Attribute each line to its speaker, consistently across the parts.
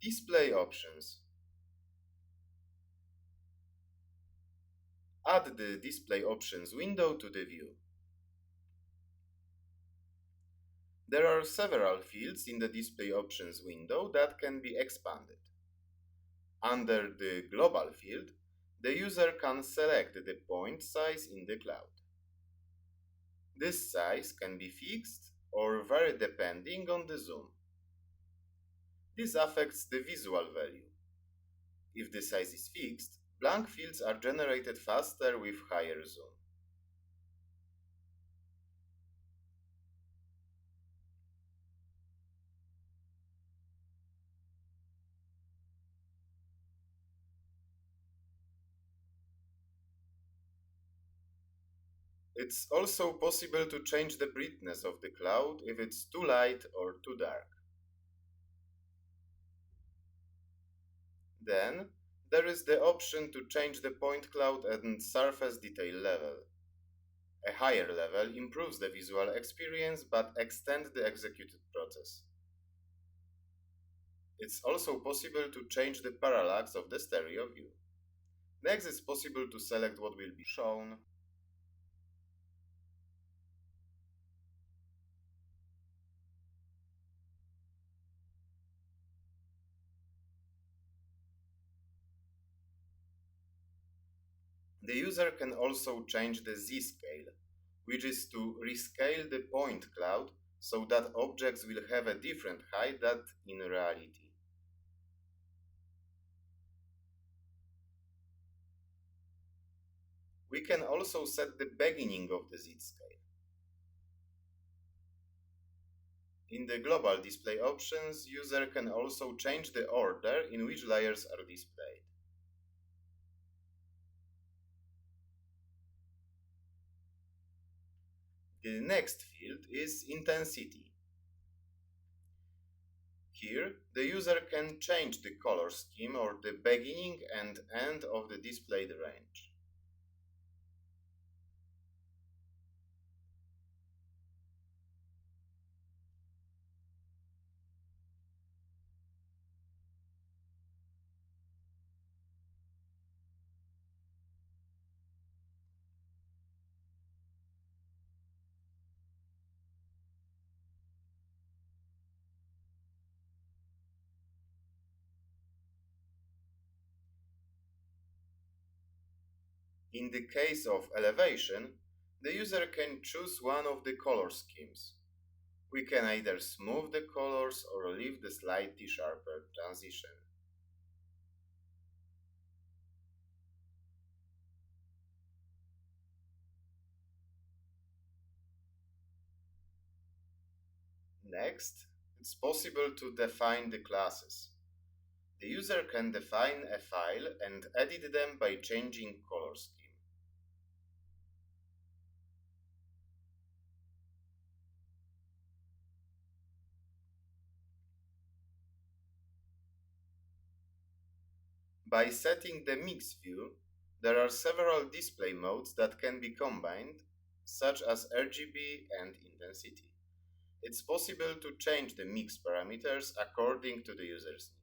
Speaker 1: Display options. Add the display options window to the view. There are several fields in the display options window that can be expanded. Under the global field, the user can select the point size in the cloud. This size can be fixed or vary depending on the zoom. This affects the visual value. If the size is fixed, blank fields are generated faster with higher zoom. It's also possible to change the brightness of the cloud if it's too light or too dark. Then, there is the option to change the point cloud and surface detail level. A higher level improves the visual experience but extends the executed process. It's also possible to change the parallax of the stereo view. Next, it's possible to select what will be shown. The user can also change the Z-scale, which is to rescale the point cloud so that objects will have a different height than in reality. We can also set the beginning of the Z-scale. In the global display options, user can also change the order in which layers are displayed. The next field is intensity. Here, the user can change the color scheme or the beginning and end of the displayed range. In the case of elevation, the user can choose one of the color schemes. We can either smooth the colors or leave the slightly sharper transition. Next, it's possible to define the classes. The user can define a file and edit them by changing color scheme. By setting the mix view, there are several display modes that can be combined, such as RGB and intensity. It's possible to change the mix parameters according to the user's needs.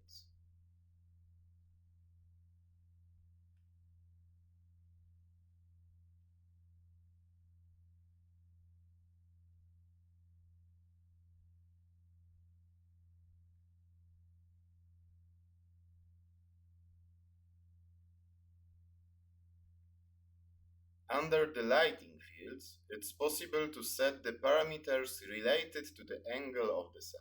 Speaker 1: Under the lighting fields, it's possible to set the parameters related to the angle of the sun.